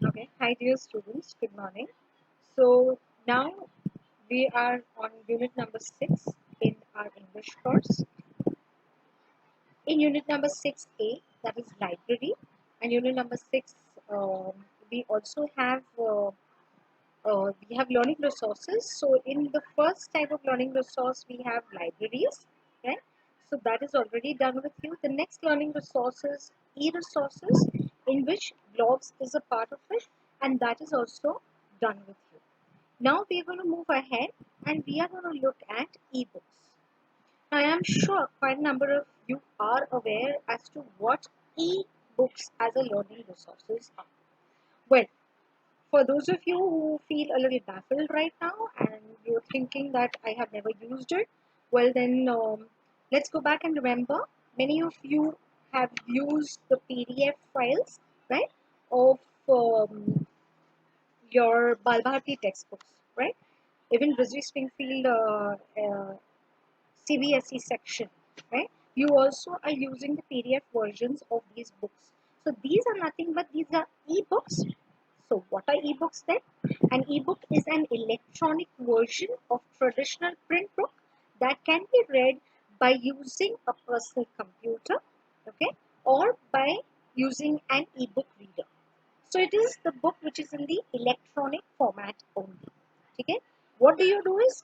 Okay, hi dear students, good morning. So now we are on unit number 6 in our English course. In unit number 6A, that is library, and unit number 6, um, we also have learning resources. So in the first type of learning resource, we have libraries, right? So that is already done with you. The next learning resources, e-resources, in which blogs is a part of it, and that is also done with you. Now we are going to move ahead, and we are going to look at ebooks. I am sure quite a number of you are aware as to what e-books as a learning resources are. Well, for those of you who feel a little baffled right now and you're thinking that I have never used it, well then let's go back and remember many of you have used the PDF files, right, of your Balbharti textbooks, right? Even Brisbane Springfield CBSE section, right? You also are using the PDF versions of these books. So these are nothing but these are e-books. So what are e-books then? An e-book is an electronic version of traditional print book that can be read by using a personal computer, okay, or by using an e-book reader. So it is the book which is in the electronic format only. Okay. What do you do is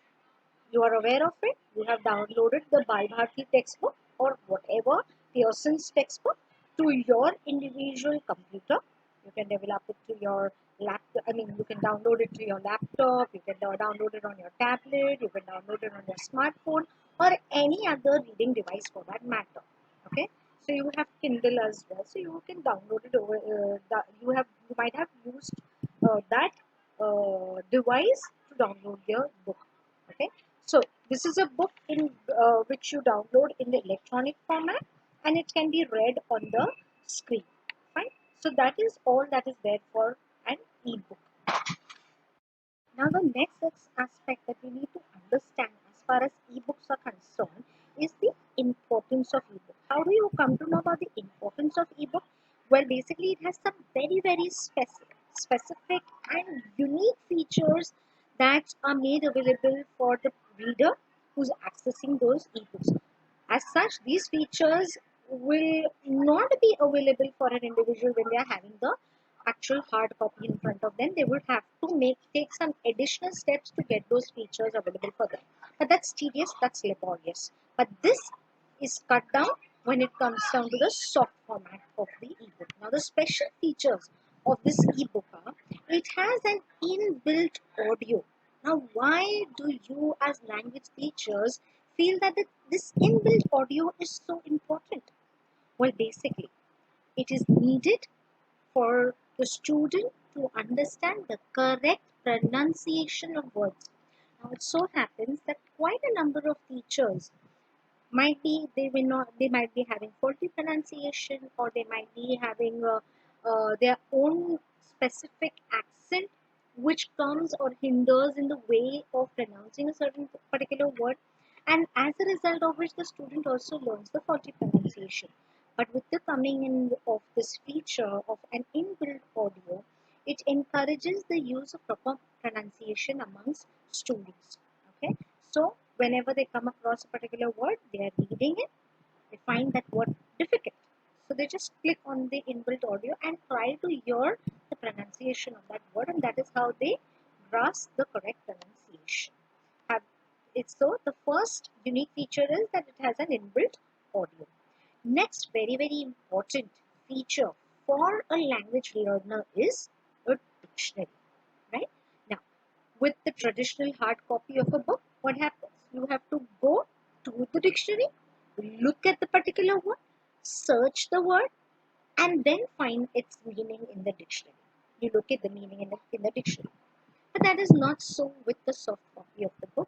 you are aware of it. You have downloaded the Balbharti textbook or whatever Pearson's textbook to your individual computer. You can develop it to your laptop. I mean, you can download it to your laptop. You can download it on your tablet. You can download it on your smartphone or any other reading device for that matter. Okay. So you have Kindle as well. So you can download it over. You might have used that device to download your book. Okay, so this is a book in which you download in the electronic format and it can be read on the screen. Fine. So that is all that is there for an ebook. Now the next aspect that we need to understand as far as ebooks are concerned is the importance of ebook. How do you come to know about the importance of ebook? Well, basically it has some very specific and unique features that are made available for the reader who's accessing those ebooks. As such, these features will not be available for an individual when they are having the actual hard copy in front of them. They would have to take some additional steps to get those features available for them. But that's tedious, that's laborious. But this is cut down when it comes down to the soft format of the ebook. Now, the special features of this ebook are it has an inbuilt audio. Now, why do you, as language teachers, feel that this inbuilt audio is so important? Well, basically, it is needed for the student to understand the correct pronunciation of words. Now, it so happens that quite a number of teachers they might be having faulty pronunciation or they might be having their own specific accent which comes or hinders in the way of pronouncing a certain particular word, and as a result of which the student also learns the faulty pronunciation. But with the coming in of this feature of an inbuilt audio, it encourages the use of proper pronunciation amongst students. Okay, so whenever they come across a particular word, they are reading it, they find that word difficult. So they just click on the inbuilt audio and try to hear the pronunciation of that word, and that is how they grasp the correct pronunciation. Have it's so the first unique feature is that it has an inbuilt audio. Next, very important feature for a language learner is a dictionary, right? Now, with the traditional hard copy of a book, what happens? You have to go to the dictionary, look at the particular word, search the word, and then find its meaning in the dictionary. You look at the meaning in the dictionary. But that is not so with the soft copy of the book.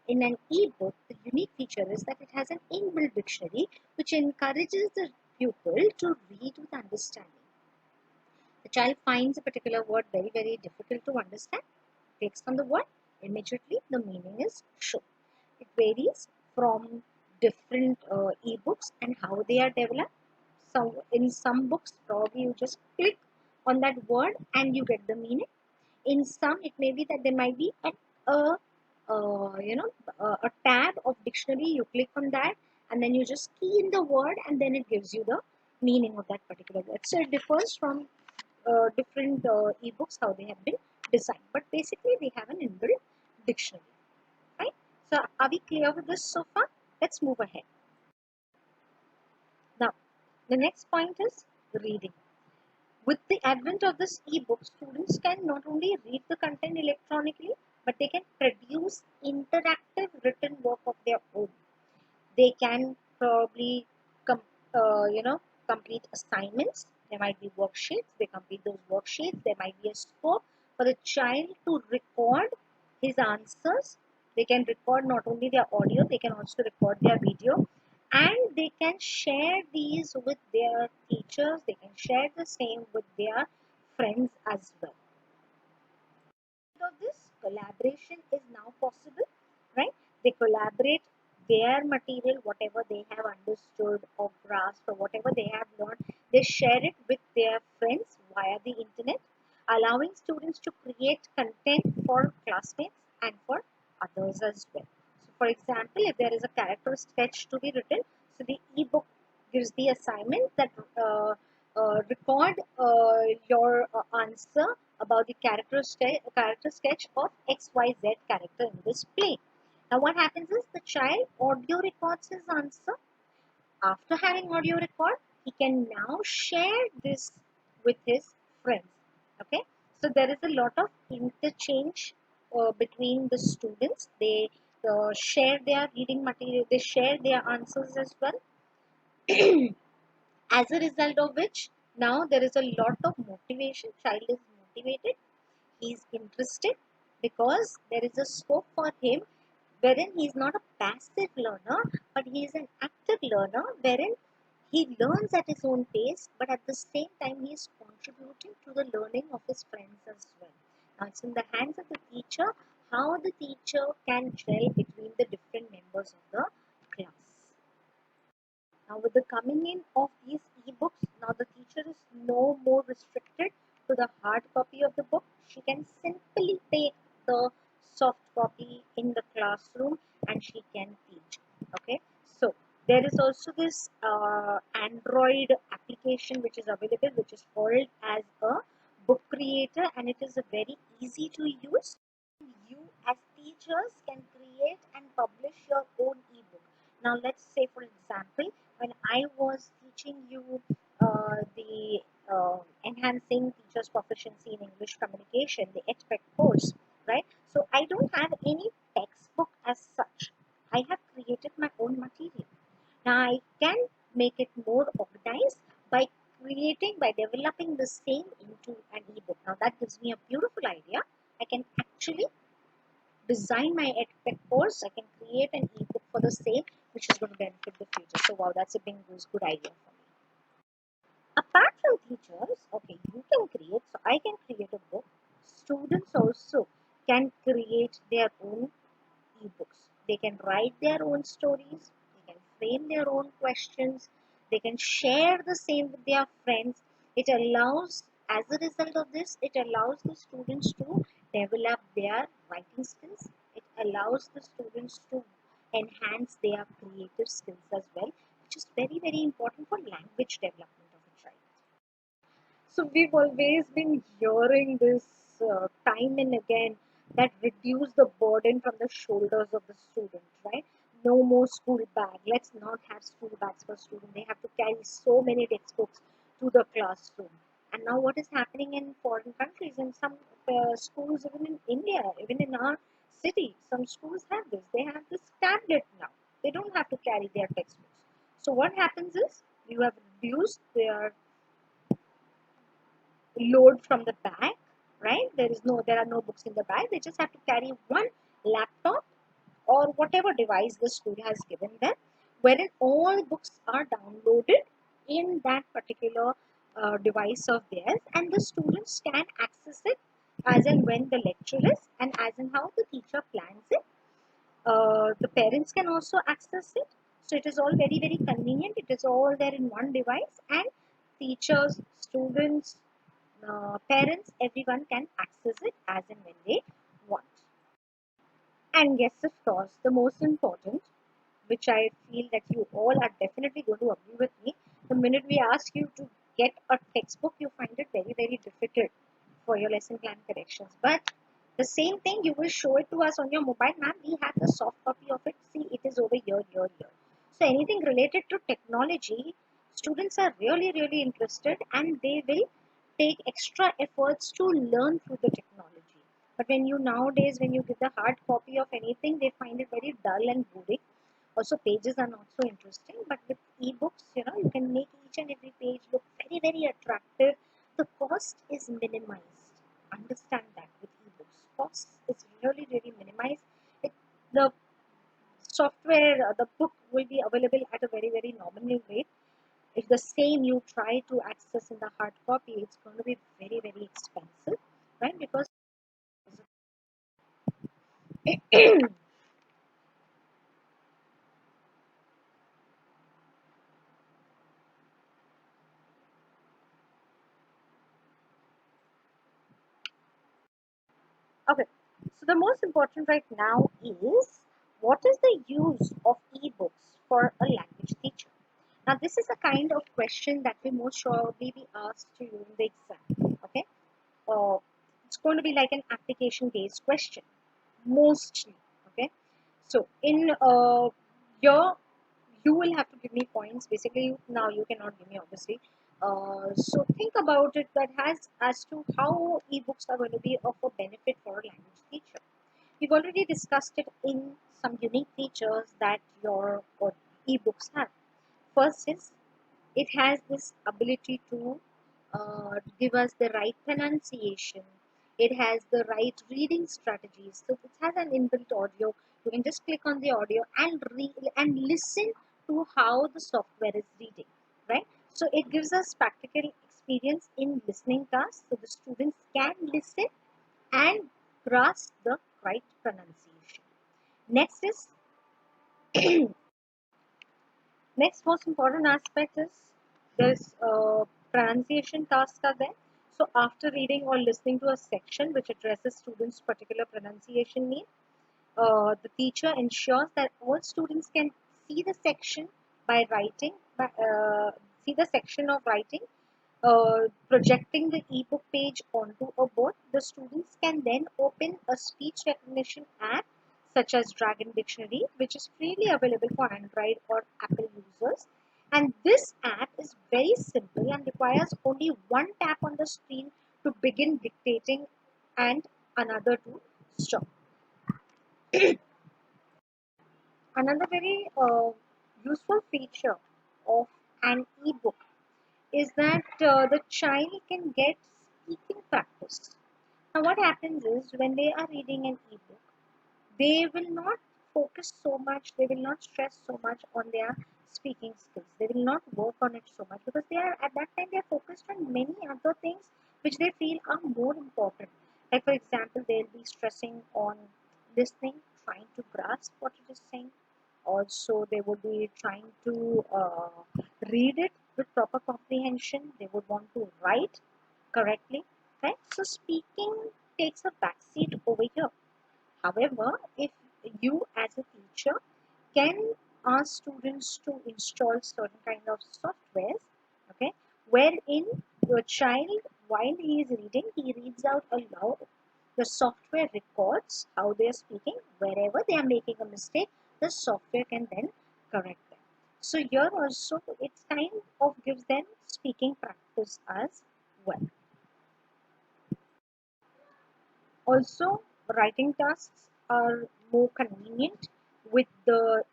In an e-book, the unique feature is that it has an inbuilt dictionary which encourages the pupil to read with understanding. The child finds a particular word very difficult to understand, takes on the word, immediately the meaning is shown. It varies from different e-books and how they are developed. So in some books, probably you just click on that word and you get the meaning. In some, it may be that there might be a a tab of dictionary. You click on that and then you just key in the word and then it gives you the meaning of that particular word. So it differs from different ebooks how they have been designed, but basically they have an inbuilt dictionary, right? So are we clear with this so far? Let's move ahead. Now the next point is reading. With the advent of this ebook, students can not only read the content electronically, but they can produce interactive written work of their own. They can probably com- complete assignments. There might be worksheets. They complete those worksheets. There might be a scope for the child to record his answers. They can record not only their audio, they can also record their video, and they can share these with their teachers. They can share the same with their friends as well. Of this collaboration is now possible, right? They collaborate their material, whatever they have understood or grasped or whatever they have learned, they share it with their friends via the internet, allowing students to create content for classmates and for others as well. So for example, if there is a character sketch to be written, so the ebook gives the assignment that record your answer about the character sketch of XYZ character in this play. Now what happens is the child audio records his answer. After having audio record, he can now share this with his friends. Okay, so there is a lot of interchange between the students. They share their reading material, they share their answers as well. As a result of which, now there is a lot of motivation. Child is motivated, he is interested, because there is a scope for him wherein he is not a passive learner, but he is an active learner, wherein he learns at his own pace, but at the same time he is contributing to the learning of his friends as well. Now it's in the hands of the teacher how the teacher can gel between the different members of the class. Now, with the coming in of these ebooks, now the teacher is no more restricted to the hard copy of the book. She can simply take the soft copy in the classroom and she can teach. Okay, so there is also this Android application which is available, which is called as a book creator, and it is a very easy to use. You as teachers can create and publish your own ebook. Now let's say for example, when I was teaching you the enhancing teachers proficiency in English communication, the EdTech course, right? So I don't have any textbook as such. I have created my own material. Now I can make it more organized by by developing the same into an ebook. Now that gives me a beautiful idea. I can actually design my EdTech course. I can create an ebook for the same, which is going to benefit the future. So wow, that's a good idea for me. Apart from teachers, okay, you can create. So I can create a book. Students also can create their own ebooks. They can write their own stories, they can frame their own questions, they can share the same with their friends. It allows, as a result of this, it allows the students to develop their writing skills. It allows the students to enhance their creative skills as well, which is very, very important for language development of a child. So we've always been hearing this time and again that reduce the burden from the shoulders of the student, right? No more school bag. Let's not have school bags for students. They have to carry so many textbooks to the classroom. And now what is happening in foreign countries, in some schools, even in India, even in our city, some schools have this. They have this tablet now. They don't have to carry their textbooks. So what happens is you have reduced their load from the bag, right? There are no books in the bag. They just have to carry one laptop or whatever device the school has given them, wherein all books are downloaded in that particular device of theirs, and the students can access it as and when the lecture is, and as and how the teacher plans it. The parents can also access it. So it is all very, very convenient. It is all there in one device, and teachers, students, parents, everyone can access it as and when they want. And yes, of course, the most important, which I feel that you all are definitely going to agree with me, the minute we ask you to get a textbook, you find it very, very difficult for your lesson plan corrections. But the same thing, you will show it to us on your mobile. Ma'am, we have the soft copy of it. See, it is over here, here, here. So anything related to technology, students are really, really interested and they will take extra efforts to learn through the technology. But when you nowadays, when you get the hard copy of anything, they find it very dull and boring. Also, pages are not so interesting, but with ebooks, you can make each and every page look very, very attractive. The cost is minimized. Understand that with ebooks, cost is really, really minimized. The software, the book will be available at a very, very nominal rate. If the same you try to access in the hard copy, it's going to be very, very expensive, right? Because okay, so the most important right now is what is the use of ebooks for a language teacher? Now, this is a kind of question that will most surely be asked to you in the exam. Okay, uh, it's going to be like an application-based question, mostly. Okay, so in your you will have to give me points. Basically, now you cannot give me obviously. So think about it that has as to how ebooks are going to be of a benefit for a language teacher. We've already discussed it in some unique features that your ebooks have. First is it has this ability to give us the right pronunciation. It has the right reading strategies. So it has an inbuilt audio. You can just click on the audio and read and listen to how the software is reading, right? So it gives us practical experience in listening tasks. So the students can listen and grasp the right pronunciation. Next is Next most important aspect is this pronunciation tasks are there. So after reading or listening to a section which addresses students' particular pronunciation need, the teacher ensures that all students can see the section by writing, see the section of writing, projecting the ebook page onto a board. The students can then open a speech recognition app such as Dragon Dictionary, which is freely available for Android or Apple users. And this app is very simple and requires only one tap on the screen to begin dictating and another to stop. Another very useful feature of an ebook is that the child can get speaking practice. Now, what happens is when they are reading an ebook, they will not focus so much, they will not stress so much on their speaking skills. They will not work on it so much because they are at that time they are focused on many other things which they feel are more important. Like for example, they'll be stressing on listening, trying to grasp what it is saying. Also, they would be trying to read it with proper comprehension. They would want to write correctly, right? So speaking takes a backseat over here. However, if you as a teacher can ask students to install certain kind of softwares, okay, wherein your child, while he is reading, he reads out aloud. The software records how they are speaking. Wherever they are making a mistake, the software can then correct them. So here also, it kind of gives them speaking practice as well. Also, writing tasks are more convenient with the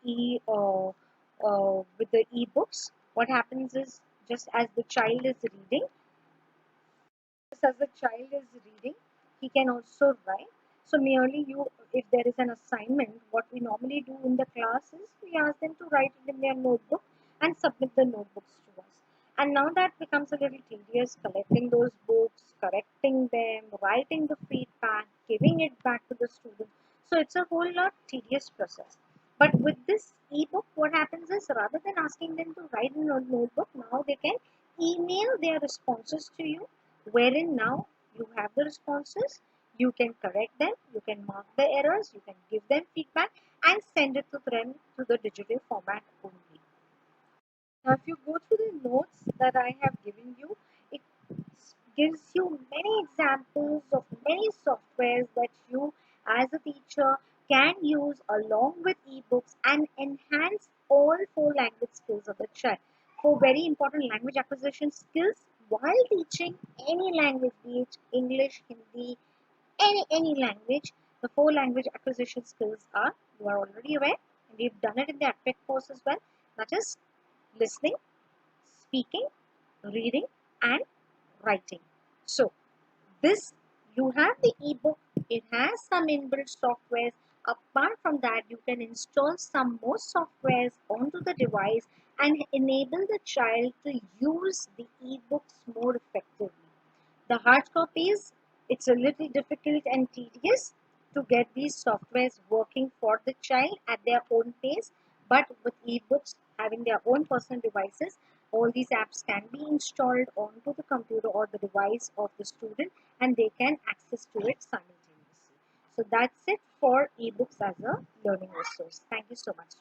with the ebooks. What happens is just as the child is reading, just as the child is reading, he can also write. So merely you, if there is an assignment, what we normally do in the class is we ask them to write it in their notebook and submit the notebooks to us. And now that becomes a little tedious, collecting those books, correcting them, writing the feedback, giving it back to the student. So it's a whole lot tedious process. But with this ebook, what happens is rather than asking them to write in a notebook, now they can email their responses to you. wherein now you have the responses, you can correct them, you can mark the errors, you can give them feedback and send it to them to the digital format only. Now, if you go through the notes that I have given you, it gives you many examples of many softwares that you as a teacher can use along with ebooks and enhance all four language skills of the child. For very important language acquisition skills while teaching any language, be it English, Hindi, any language, the four language acquisition skills are, you are already aware, and we've done it in the ACPEC course as well. That is listening, speaking, reading, and writing. So, this you have the ebook, it has some inbuilt softwares. Apart from that, you can install some more softwares onto the device and enable the child to use the ebooks more effectively. The hard copies, it's a little difficult and tedious to get these softwares working for the child at their own pace, but with ebooks having their own personal devices, all these apps can be installed onto the computer or the device of the student and they can access to it simultaneously. So that's it for ebooks as a learning resource. Thank you so much.